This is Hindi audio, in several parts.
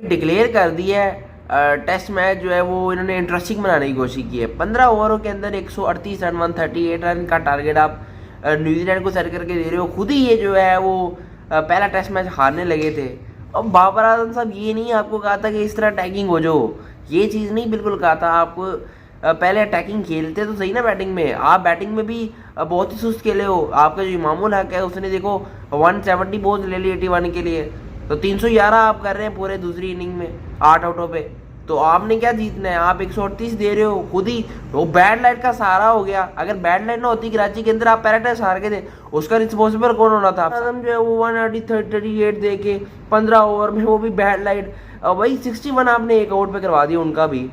डिक्लेयर कर दिया है। टेस्ट मैच जो है वो इन्होंने इंटरेस्टिंग बनाने की कोशिश की है। 15 ओवरों के अंदर 138 रन, 138 रन का टारगेट आप न्यूजीलैंड को सेट करके दे रहे हो। खुद ही ये जो है वो पहला टेस्ट मैच हारने लगे थे। और बाबर आजम साहब ये नहीं आपको कहा था कि इस तरह अटैकिंग हो जाओ, ये चीज़ नहीं बिल्कुल कहा था आपको। पहले अटैकिंग खेलते तो सही ना बैटिंग में। आप बैटिंग में भी बहुत ही सुस्त खेले हो। आपका जो इमामुल हक है उसने देखो 170 बॉल्स ले ली 81 के लिए, तो 311 आप कर रहे हैं पूरे दूसरी इनिंग में 8 आउटों पे। तो आपने क्या जीतना है, आप 138 दे रहे हो। खुद ही वो बैड लाइट का सहारा हो गया। अगर बैड लाइट ना होती कराची के अंदर आप पहला टेस्ट हार गए थे, उसका रिस्पॉन्सिबल कौन होना था? आजम जो है वो 138 दे के 15 ओवर में, वो भी बैड लाइट। वही 61 आपने एक आउट पे करवा दिया उनका भी।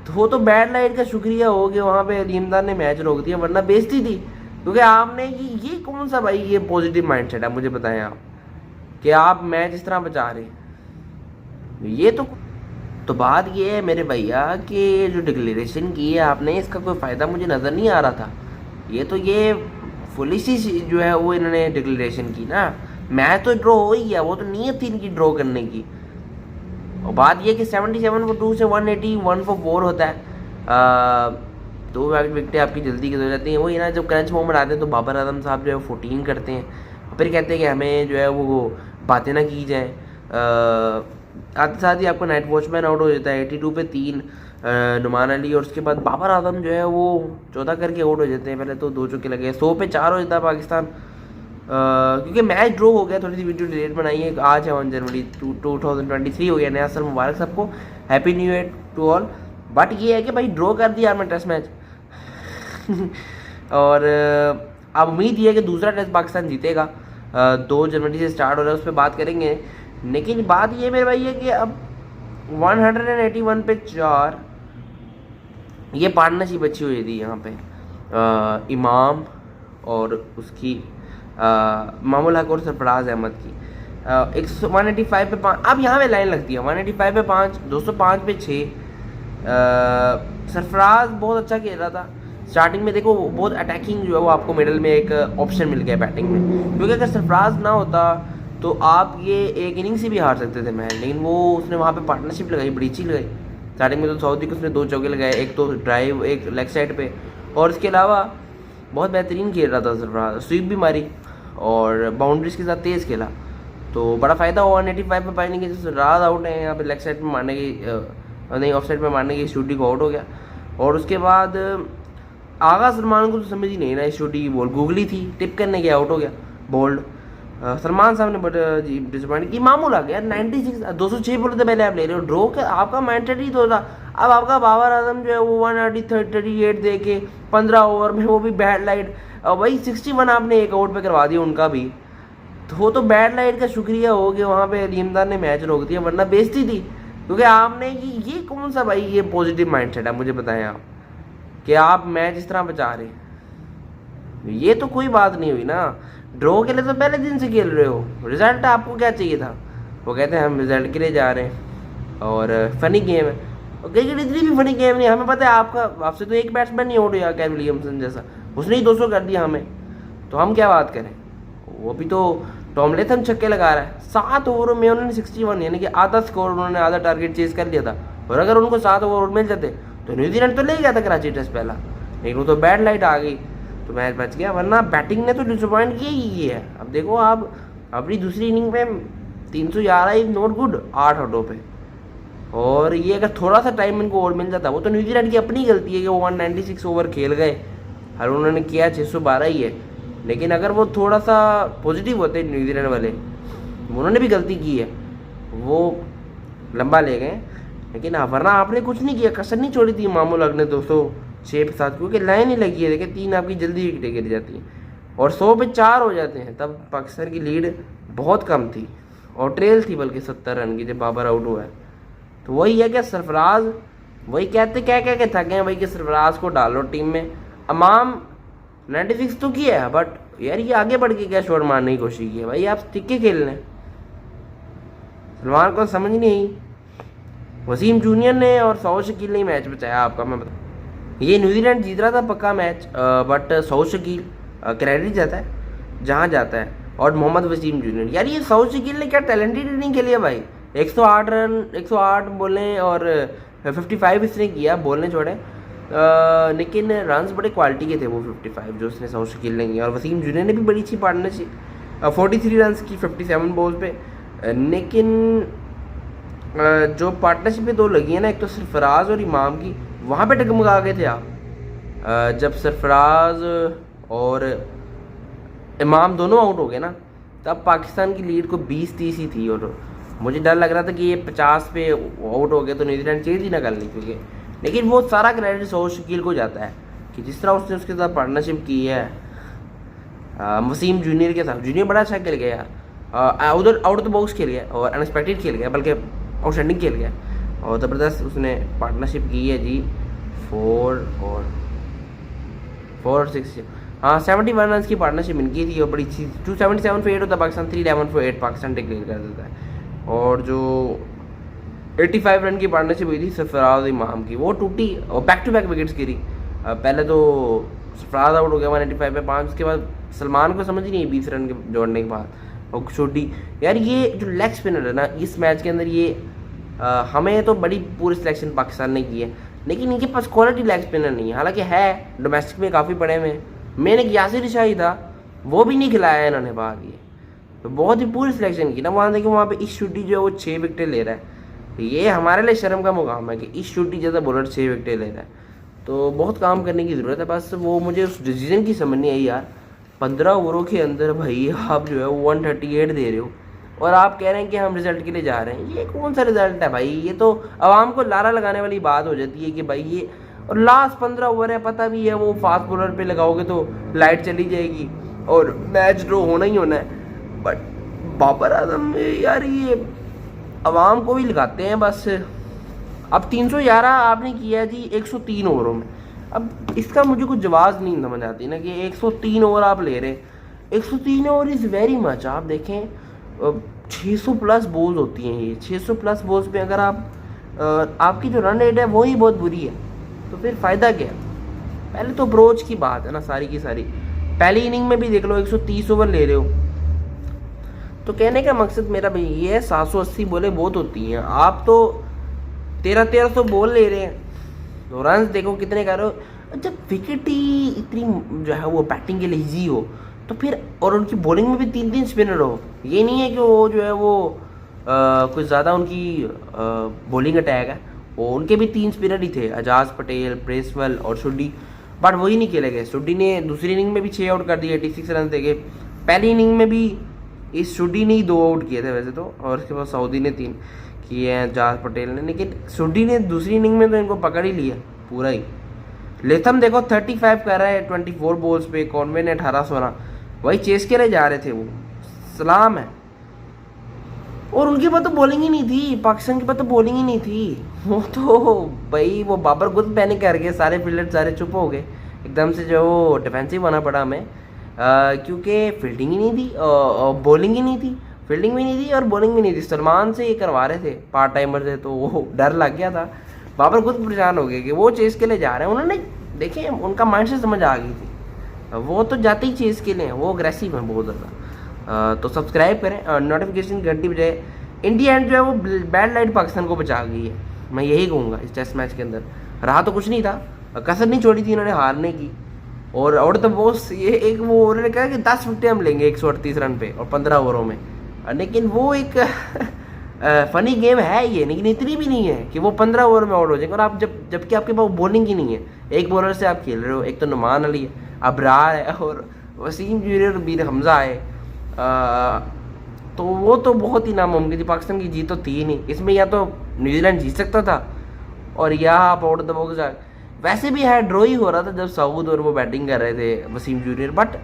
तो वो तो बैड लाइट का शुक्रिया हो गया, वहाँ पे अलीमदार ने मैच रोक दिया, वरना बेइज्जती थी। क्योंकि आपने ये कौन सा भाई ये पॉजिटिव माइंडसेट है, मुझे बताएं आप, कि आप मैच इस तरह बचा रहे। ये तो बात ये है मेरे भैया कि जो डिक्लेरेशन की है आपने, इसका कोई फ़ायदा मुझे नज़र नहीं आ रहा था। ये फुलिश ही जो है वो इन्होंने डिक्लेरेशन की ना। मैच तो ड्रॉ हो ही गया, वो तो नीयत थी इनकी ड्रॉ करने की। और बात ये कि 77 for 2 से 181 for 4 होता है। 2 विकेटें आपकी जल्दी की हो जाती हैं। वही ना, जब क्रंच मोमेंट आते हैं तो बाबर आजम साहब जो है 14 करते हैं, फिर कहते हैं कि हमें जो है वो बातें ना की जाएँ। आते साथ ही आपको नाइट वॉचमैन आउट हो जाता है 82 पे 3 नुमान अली, और उसके बाद बाबर आजम जो है वो 14 करके आउट हो जाते हैं। पहले तो 2 चौके लगे, 100 पे 4 हो जाता है पाकिस्तान। क्योंकि मैच ड्रॉ हो गया, थोड़ी सी वीडियो डिलीट बनाई है। आज है 1 जनवरी 2023 हो गया, नया साल मुबारक सबको, happy new year to all. But ये है कि भाई ड्रॉ कर दिया मैं टेस्ट मैच और अब उम्मीद ये है कि दूसरा टेस्ट पाकिस्तान जीतेगा। 2 जनवरी से स्टार्ट हो रहा है, उस पर बात करेंगे। लेकिन बात ये मेरे भाई है कि अब 181 पे 4 ये पार्टनरशिप अच्छी हुई थी यहाँ पे, इमाम और उसकी मामूल हक और सरफराज अहमद की। 185 पे 5, अब यहाँ पे लाइन लगती है 185 पे 5, 205 पे 6। सरफराज बहुत अच्छा खेल रहा था स्टार्टिंग में। देखो बहुत अटैकिंग जो है वो आपको मिडल में एक ऑप्शन मिल गया बैटिंग में, क्योंकि अगर सरफराज ना होता तो आप ये एक इनिंग से भी हार सकते थे मैच। लेकिन वो उसने वहाँ पे पार्टनरशिप लगाई, बड़ी अच्छी लगाई। स्टार्टिंग में तो सऊदी को उसने 2 चौके लगाए, एक तो ड्राइव, एक लेग साइड पे, और इसके अलावा बहुत बेहतरीन खेल रहा था सरफराज। स्वीप भी मारी और बाउंड्रीज के साथ तेज़ खेला, तो बड़ा फ़ायदा हुआ 185 पे पाने की। सरफराज आउट है यहाँ पे लेग साइड में मारने की, नहीं ऑफ साइड में मारने की, शूटी को आउट हो गया। और उसके बाद आगा सलमान को तो समझ ही नहीं ना, इस शूटी की बॉल गूगली थी, टिप करने के आउट हो गया बोल्ड। सलमान साहब ने बड़ा डिसअपॉइंट की। मामूल आ गया 96, 206 बोले थे पहले आप ले रहे हो। ड्रॉ का आपका माइंड ही तो था। अब आपका बाबर आजम जो है वो 138 दे के 15 ओवर में, वो भी बैड लाइट। वही 61 आपने एक आउट पे करवा दिया उनका भी। तो वो तो बैड लाइट का शुक्रिया हो गया, वहाँ पे अलीमदार ने मैच रोक दिया, वरना बेइज्जती थी। क्योंकि आपने ये कौन सा भाई ये पॉजिटिव माइंडसेट है, मुझे बताएं आप, कि आप मैच इस तरह बचा रहे। ये तो कोई बात नहीं हुई ना। ड्रॉ के लिए तो पहले दिन से खेल रहे हो, रिजल्ट आपको क्या चाहिए था? वो कहते हैं हम रिजल्ट के लिए जा रहे हैं और फनी गेम है। और क्रिकेट इतनी भी फनी गेम नहीं, हमें पता है आपसे तो एक बैट्समैन नहीं आउट हुआ कैन विलियमसन जैसा, उसने ही 200 कर दिया हमें, तो हम क्या बात करें। वो भी तो टॉम लेथम छक्के लगा रहा है। 7 ओवरों में उन्होंने 61, यानी कि आधा स्कोर उन्होंने, आधा टारगेट चेज कर लिया था। और अगर उनको 7 ओवर मिल जाते तो न्यूजीलैंड तो ले गया था कराची टेस्ट पहला, लेकिन वो तो बैड लाइट आ गई तो मैच बच गया। वरना बैटिंग ने तो डिसअपॉइंट किया ही है। अब देखो आप अपनी दूसरी इनिंग में 311 इज नॉट गुड 8 आउटों पे। और ये अगर थोड़ा सा टाइम इनको और मिल जाता, वो तो न्यूजीलैंड की अपनी गलती है कि वो 196 ओवर खेल गए और उन्होंने किया 612 ही है। लेकिन अगर वो थोड़ा सा पॉजिटिव होते न्यूजीलैंड वाले, उन्होंने भी गलती की है, वो लंबा ले गए। लेकिन वरना आपने कुछ नहीं किया, कसर नहीं छोड़ी थी मामूल हक ने 206 के साथ, क्योंकि लाइन ही लगी है। देखिए 3 आपकी जल्दी विकेटें गिर जाती हैं और 100 पे 4 हो जाते हैं। तब पाकिस्तान की लीड बहुत कम थी और ट्रेल थी बल्कि 70 रन की जब बाबर आउट हुआ है। तो वही है कि सरफराज, वही कहते कह के थके हैं भाई कि सरफराज को डालो टीम में। अमाम 96 तो किया है, बट यार ये आगे बढ़ के क्या शॉट मारने की कोशिश की है भाई, आप टिक्के खेल रहे हैं। सलमान को समझ नहीं आई। वसीम जूनियर ने और सऊद शकील ने मैच बचाया आपका, मैं बता। ये न्यूजीलैंड जीत रहा था पक्का match, but Saud Shakeel credit जाता है जहाँ जाता है, और मोहम्मद वसीम जूनियर। यार ये सऊद शकील ने क्या टैलेंटेड इनिंग खेली है भाई। 108 रन, 108 बोले और 55 इसने किया, बोलने छोड़े, लेकिन रन्स बड़े क्वालिटी के थे वो 55 जो उसने साउथ शकील ने किया। और वसीम जूनियर ने भी बड़ी अच्छी पार्टनरशिप 43 रन्स की 57 बॉल्स पे। लेकिन जो पार्टनरशिप पे दो लगी है ना, एक तो सरफराज और इमाम की, वहाँ पे डगमगा गए थे आप। जब सरफराज और इमाम दोनों आउट हो गए ना, तब पाकिस्तान की लीड को 20-30 ही थी और मुझे डर लग रहा था कि ये 50 पे आउट हो गए तो न्यूजीलैंड चेंज ही ना कर ली, क्योंकि लेकिन वो सारा क्रेडिट साउथ शकील को जाता है कि जिस तरह उसने उसके साथ पार्टनरशिप की है वसीम जूनियर के साथ। जूनियर बड़ा अच्छा खेल गया यार, उधर आउट ऑफ द बॉक्स खेल गया और अनएक्सपेक्टेड खेल गया, बल्कि आउटस्टैंडिंग खेल गया और ज़बरदस्त उसने पार्टनरशिप की है जी। 4 और 6, हाँ 71 रन की पार्टनरशिप इनकी थी और बड़ी अच्छी 277 for 8 होता है पाकिस्तान, 311 for 8 पाकिस्तान डिक्लेयर कर देता है। और जो 85 रन की पार्टनरशिप हुई थी सरफराज इमाम की, वो टूटी और बैक टू बैक विकेट्स गिरी। पहले तो सरफराज आउट हो गया 185 पे 5, उसके बाद सलमान को समझ ही नहीं 20 रन के जोड़ने के बाद और छोटी। यार ये जो लेग स्पिनर है ना इस मैच के अंदर, ये हमें तो बड़ी पूरी सिलेक्शन पाकिस्तान ने की है, लेकिन इनके पास क्वालिटी लेग स्पिनर नहीं है। हालांकि है डोमेस्टिक में काफ़ी पड़े हुए, मैंने यासिर शाही था वो भी नहीं खिलाया इन्होंने बाहर, ये तो बहुत ही पूरी सिलेक्शन की ना। वहाँ देखिए वहाँ पे इस शुटी जो है वो 6 विकेटें ले रहा है, ये हमारे लिए शर्म का मुकाम है कि इस शुटी जैसा बॉलर 6 विकेटें ले रहा है। तो बहुत काम करने की ज़रूरत है, बस वो मुझे उस डिसीजन की समझ नहीं आई यार। 15 ओवरों के अंदर भाई आप जो है वो 138 दे रहे हो और आप कह रहे हैं कि हम रिजल्ट के लिए जा रहे हैं। ये कौन सा रिजल्ट है भाई, ये तो आवाम को लारा लगाने वाली बात हो जाती है कि भाई ये, और लास्ट 15 ओवर है, पता भी है वो फास्ट बॉलर पे लगाओगे तो लाइट चली जाएगी और मैच ड्रॉ होना ही होना है। बट बाबर आजम यार ये आवाम को भी लगाते हैं बस। अब 311 आपने किया जी 103 ओवरों में, अब इसका मुझे कुछ जवाब नहीं समझ आती ना कि 103 ओवर आप ले रहे हैं। 103 ओवर इज़ वेरी मच। आप देखें 600 प्लस बॉल्स होती हैं, ये 600 प्लस बॉल्स पे अगर आप आपकी जो रन रेट है वो ही बहुत बुरी है तो फिर फ़ायदा क्या। पहले तो अप्रोच की बात है ना सारी की सारी। पहली इनिंग में भी देख लो 130 ओवर ले रहे हो, तो कहने का मकसद मेरा भाई ये है 780 बॉलें बहुत होती हैं, आप तो 1300 बॉल ले रहे हैं तो रन देखो कितने कर रहे हो। जब विकेट ही इतनी जो है वो बैटिंग के लिए ईजी हो तो फिर, और उनकी बॉलिंग में भी 3-3 स्पिनर हो, ये नहीं है कि वो जो है वो कुछ ज़्यादा उनकी बॉलिंग अटैक है, वो उनके भी 3 स्पिनर ही थे, एजाज पटेल, ब्रेसवेल और शुडी, बट वही नहीं खेले गए। शुडी ने दूसरी इनिंग में भी 6 आउट कर दिए, 86 रन दे गए। पहली इनिंग में भी इस शुडी ने ही 2 आउट किए थे वैसे तो, और उसके बाद सऊदी ने 3 किए हैं, एजाज पटेल ने, लेकिन शुडी ने दूसरी इनिंग में तो इनको पकड़ ही लिया पूरा ही। लेथम देखो 35 कर रहा है 24 बॉल्स पे, कॉनवे ने 18-16, वही चेस के लिए जा रहे थे वो, सलाम है। और उनके पास तो बॉलिंग ही नहीं थी, पाकिस्तान के पास तो बॉलिंग ही नहीं थी। वो तो भाई वो बाबर खुद पैनिक कर गए, सारे फील्डर सारे चुप हो गए एकदम से, जो डिफेंसिव बना पड़ा हमें क्योंकि फील्डिंग ही नहीं थी और बॉलिंग ही नहीं थी, फील्डिंग भी नहीं थी और बॉलिंग भी नहीं थी। सलमान से ये करवा रहे थे पार्ट टाइमर से, तो वो डर लग गया था। बाबर खुद परेशान हो गए कि वो चेस के लिए जा रहे हैं। उन्होंने देखे उनका माइंड से समझ आ गई थी, वो तो जाते ही चेस के लिए हैं, वो अग्रेसिव हैं बहुत ज़्यादा। तो सब्सक्राइब करें और नोटिफिकेशन घंटी बजाए। इंडिया एंड जो है वो बैड लाइट पाकिस्तान को बचा गई है, मैं यही कहूँगा। इस टेस्ट मैच के अंदर रहा तो कुछ नहीं था, कसर नहीं छोड़ी थी इन्होंने हारने की। और आउट ऑफ द बॉक्स ये एक वो उन्होंने कहा कि 10 विकेटें हम लेंगे 138 रन पे और 15 ओवरों में, लेकिन वो एक फनी गेम है ये, लेकिन इतनी भी नहीं है कि वो 15 ओवर में आउट हो जाएंगे। और आप जबकि आपके पास बॉलिंग ही नहीं है, एक बॉलर से आप खेल रहे हो, एक तो नुमान अली है, अबरार है और वसीम जूनियर बीर हमजा है, तो वो तो बहुत ही नामुमकिन थी। पाकिस्तान की जीत तो थी नहीं इसमें, या तो न्यूजीलैंड जीत सकता था और या आप आउट ऑफ द बॉक्स। वैसे भी है ड्रॉ ही हो रहा था जब सऊद और वो बैटिंग कर रहे थे वसीम जूनियर, बट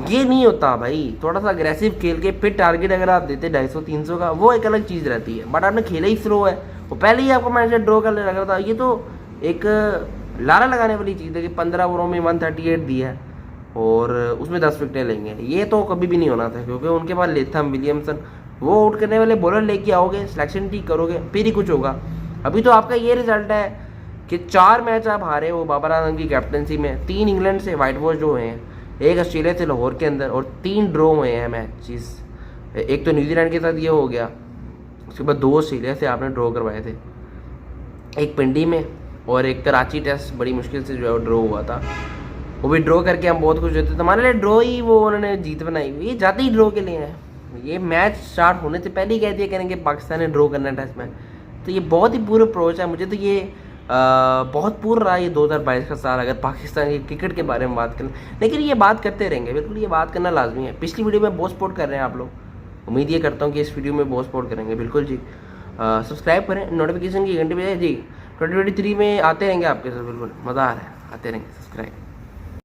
ये नहीं होता भाई। थोड़ा सा अग्रेसिव खेल के फिर टारगेट अगर आप देते 250-300 का, वो एक अलग चीज़ रहती है, बट आपने खेला ही स्लो है, वो पहले ही आपको मैच ड्रॉ कर लग रहा था। ये तो एक लारा लगाने वाली चीज़ है कि 15 ओवरों में 138 दिया है और उसमें 10 विकेटें लेंगे, ये तो कभी भी नहीं होना था, क्योंकि उनके पास लेथम, विलियमसन, वो आउट करने वाले बॉलर लेके आओगे, सिलेक्शन ठीक करोगे, फिर ही कुछ होगा। अभी तो आपका ये रिजल्ट है कि 4 मैच आप हारे हो बाबर आजम की कैप्टनसी में, 3 इंग्लैंड से वाइट वॉश जो हुए हैं, 1 ऑस्ट्रेलिया से लाहौर के अंदर, और 3 ड्रॉ हुए हैं मैचेस। एक तो न्यूजीलैंड के साथ ये हो गया उसके बाद 2 ऑस्ट्रेलिया से आपने ड्रॉ करवाए थे, एक पिंडी में और एक कराची टेस्ट बड़ी मुश्किल से जो है वो ड्रॉ हुआ था। वो भी ड्रॉ करके हम बहुत खुश होते थे, हमारे लिए ड्रॉ ही वो उन्होंने जीत बनाई हुई, ये जाते ही ड्रॉ के लिए है। ये मैच स्टार्ट होने से पहले ही कह दिया करेंगे पाकिस्तान ने ड्रॉ करना है टेस्ट मैच। तो ये बहुत ही पूरा अप्रोच है। मुझे तो ये बहुत पूर्ण रहा ये 2022 का साल, अगर पाकिस्तान की क्रिकेट के बारे में बात करें। लेकिन ये बात करते रहेंगे, बिल्कुल ये बात करना लाजमी है। पिछली वीडियो में बहुत सपोर्ट कर रहे हैं आप लोग, उम्मीद ये करता हूँ कि इस वीडियो में बहुत सपोर्ट करेंगे। बिल्कुल जी, सब्सक्राइब करें, नोटिफिकेशन की घंटी बजाए जी। 2023 में आते रहेंगे आपके साथ, बिल्कुल मज़ा आ रहा है, आते रहेंगे। सब्सक्राइब।